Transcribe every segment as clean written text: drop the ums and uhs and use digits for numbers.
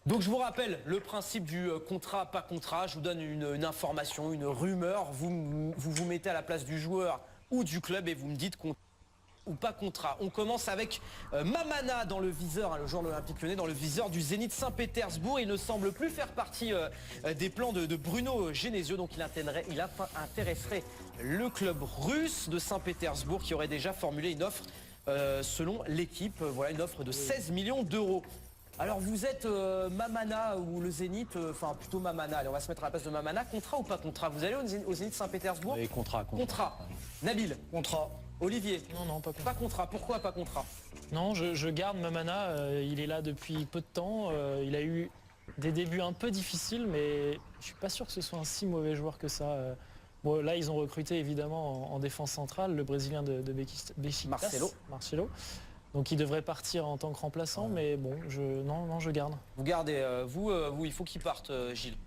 Donc je vous rappelle le principe du contrat, pas contrat. Je vous donne une information, une rumeur. Vous mettez à la place du joueur ou du club et vous me dites contrat ou pas contrat. On commence avec Mamana dans le viseur, hein, le joueur de l'Olympique Lyonnais, dans le viseur du Zénith Saint-Pétersbourg. Il ne semble plus faire partie des plans de Bruno Genesio, donc il intéresserait le club russe de Saint-Pétersbourg qui aurait déjà formulé une offre selon l'équipe, voilà une offre de 16 millions d'euros. Alors vous êtes Mamana ou le Zénith, enfin plutôt Mamana, allez on va se mettre à la place de Mamana, contrat ou pas contrat? Vous allez au Zénith Saint-Pétersbourg? Oui, contrat. Contrat. Nabil? Contrat. Olivier? Non, pas contrat. Pas contrat, pourquoi pas contrat? Non, je garde Mamana, il est là depuis peu de temps, il a eu des débuts un peu difficiles, mais je suis pas sûr que ce soit un si mauvais joueur que ça. Bon, là, ils ont recruté évidemment en défense centrale le Brésilien de Beşiktaş, Marcelo. Donc il devrait partir en tant que remplaçant, mais bon, je garde. Vous gardez, vous, il faut qu'il parte, Gilles.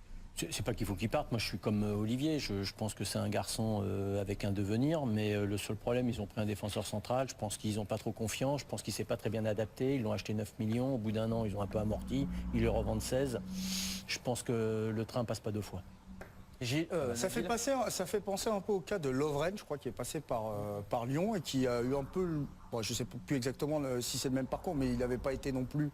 C'est pas qu'il faut qu'il parte, moi je suis comme Olivier, je pense que c'est un garçon avec un devenir, mais le seul problème, ils ont pris un défenseur central, je pense qu'ils n'ont pas trop confiance, je pense qu'il ne s'est pas très bien adapté, ils l'ont acheté 9 millions, au bout d'un an ils ont un peu amorti, ils le revendent 16, je pense que le train passe pas deux fois. Ça fait penser un peu au cas de Lovren, je crois, qui est passé par Lyon et qui a eu un peu, bon, je ne sais plus exactement si c'est le même parcours, mais il n'avait pas été non plus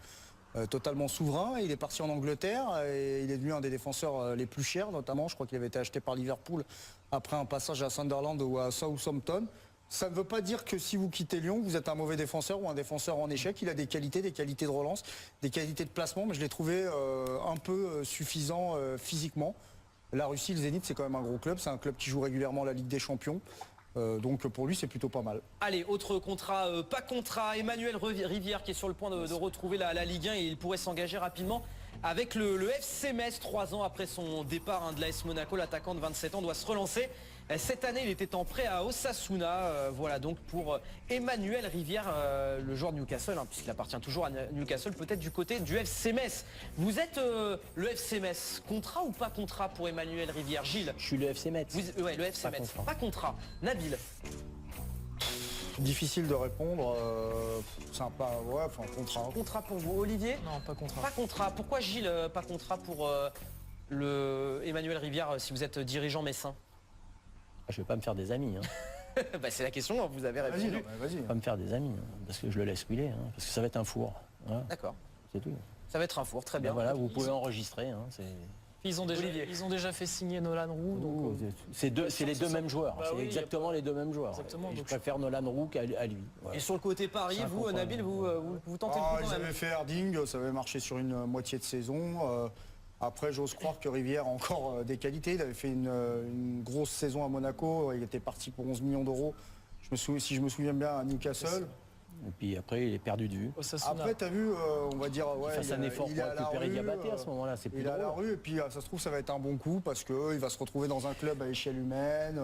totalement souverain. Il est parti en Angleterre et il est devenu un des défenseurs les plus chers, notamment. Je crois qu'il avait été acheté par Liverpool après un passage à Sunderland ou à Southampton. Ça ne veut pas dire que si vous quittez Lyon, vous êtes un mauvais défenseur ou un défenseur en échec. Il a des qualités de relance, des qualités de placement, mais je l'ai trouvé un peu suffisant physiquement. La Russie, le Zénith, c'est quand même un gros club. C'est un club qui joue régulièrement la Ligue des Champions. Donc pour lui, c'est plutôt pas mal. Allez, autre contrat, pas contrat. Emmanuel Rivière qui est sur le point de retrouver la Ligue 1 et il pourrait s'engager rapidement avec le FC Metz. 3 ans après son départ de l'AS Monaco, l'attaquant de 27 ans doit se relancer. Cette année, il était en prêt à Osasuna. Voilà donc pour Emmanuel Rivière, le joueur de Newcastle, puisqu'il appartient toujours à Newcastle, peut-être du côté du FC Metz. Vous êtes le FC Metz, contrat ou pas contrat pour Emmanuel Rivière? Gilles? Je suis le FC Metz. Ouais, le FC Metz, contrat. pas contrat. Nabil? Difficile de répondre. C'est un pas, ouais, enfin contrat. Contrat pour vous, Olivier? Non, pas contrat. Pas contrat. Pourquoi Gilles, pas contrat pour le Emmanuel Rivière si vous êtes dirigeant messin? Je vais pas me faire des amis. Hein. Bah, c'est la question, vous avez répondu. Vas-y. Je vais pas me faire des amis, parce que je le laisse où il est, parce que ça va être un four. Voilà. D'accord. C'est tout. Ça va être un four, très bien. Ben voilà, vous pouvez enregistrer. Ils ont déjà fait signer Nolan Roux. Donc, c'est les deux mêmes joueurs. Bah c'est oui, exactement les deux mêmes joueurs. Exactement, Et je donc préfère Nolan Roux qu'à lui. Voilà. Et sur le côté Paris, vous, Nabil, vous tentez le coup Ils quand même? avaient fait Harding, ça avait marché sur une moitié de saison. Après, j'ose croire que Rivière a encore des qualités. Il avait fait une grosse saison à Monaco. Il était parti pour 11 millions d'euros. Si je me souviens bien, à Newcastle. Et puis après, il est perdu de vue. Après, tu as vu, on va dire, ouais, il fasse un effort pour récupérer Diabaté à ce moment-là. C'est plus il est à la drôle. rue et puis ça se trouve, ça va être un bon coup parce qu'il va se retrouver dans un club à échelle humaine.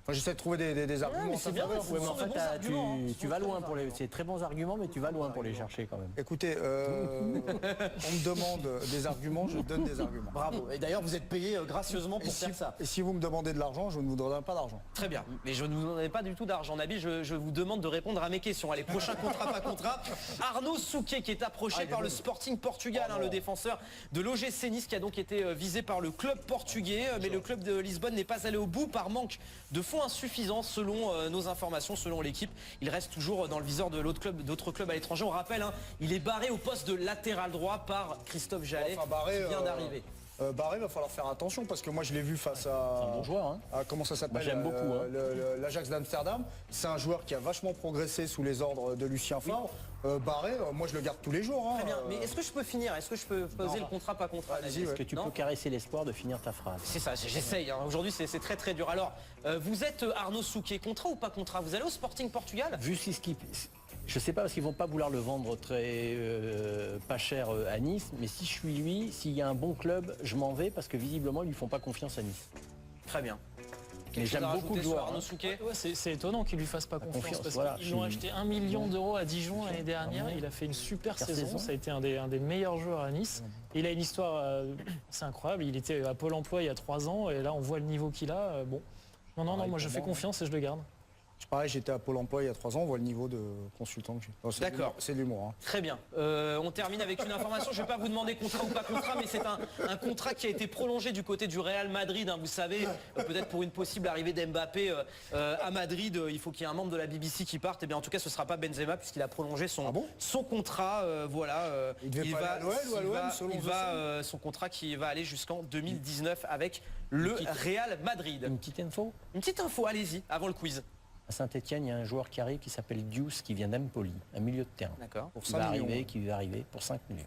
Enfin, j'essaie de trouver des arguments. mais c'est bien, Ouais, mais en Ce sont de bons fait, arguments, hein. tu vas loin pour les. C'est très bons arguments, mais tu vas loin pour les chercher quand même. Écoutez, on me demande des arguments, je donne des arguments. Bravo. Et d'ailleurs, vous êtes payé gracieusement pour faire ça. Et si vous me demandez de l'argent, je ne vous donnerai pas d'argent. Très bien. Mais je ne vous demandais pas du tout d'argent. Nabil, je vous demande de répondre à mes questions. Allez, prochain contrat, pas contrat. Arnaud Souquet qui est approché par le Sporting Portugal, le défenseur de l'OGC Nice qui a donc été visé par le club portugais. Mais le club de Lisbonne n'est pas allé au bout par manque de fonds insuffisants selon nos informations, selon l'équipe. Il reste toujours dans le viseur de d'autres clubs à l'étranger. On rappelle, il est barré au poste de latéral droit par Christophe Jallet qui vient d'arriver. Barré, va falloir faire attention parce que moi je l'ai vu face à. C'est un bon joueur. Comment ça s'appelle? Moi, j'aime beaucoup. L'Ajax d'Amsterdam. C'est un joueur qui a vachement progressé sous les ordres de Lucien Favre. Barré, moi je le garde tous les jours. Très bien. Mais est-ce que je peux finir? Est-ce que je peux poser le contrat, pas contrat? Est-ce que tu peux caresser l'espoir de finir ta phrase? C'est ça, j'essaye. Aujourd'hui, c'est très très dur. Alors, vous êtes Arnaud Souquet, contrat ou pas contrat? Vous allez au Sporting Portugal? Vu ce qui. Je sais pas parce qu'ils vont pas vouloir le vendre très pas cher à Nice, mais si je suis lui, s'il y a un bon club, je m'en vais parce que visiblement ils lui font pas confiance à Nice. Très bien. Mais j'aime beaucoup le joueur. Arnaud Souquet. Ouais, c'est étonnant qu'il lui fasse pas confiance parce voilà, qu'ils l'ont acheté 1 million d'euros à Dijon l'année dernière. Il a fait une super saison. Ça a été un des meilleurs joueurs à Nice. Il a une histoire, c'est incroyable. Il était à Pôle Emploi il y a 3 ans et là on voit le niveau qu'il a. Bon, non, moi je fais confiance et je le garde. Pareil, j'étais à Pôle emploi il y a 3 ans, on voit le niveau de consultant que j'ai. D'accord. C'est de l'humour. Hein. Très bien. On termine avec une information. Je ne vais pas vous demander contrat ou pas contrat, mais c'est un contrat qui a été prolongé du côté du Real Madrid. Hein. Vous savez, peut-être pour une possible arrivée d'Mbappé à Madrid, il faut qu'il y ait un membre de la BBC qui parte. Et bien en tout cas, ce ne sera pas Benzema puisqu'il a prolongé son contrat. Voilà. Il devait pas aller à l'OL ou à l'OM selon son contrat qui va aller jusqu'en 2019 avec le Real Madrid. Une petite info. Une petite info, allez-y, avant le quiz. À Saint-Etienne, il y a un joueur qui arrive qui s'appelle Diouf qui vient d'Empoli, un milieu de terrain. D'accord. Pour Qui 5 va millions. arriver pour 5 millions.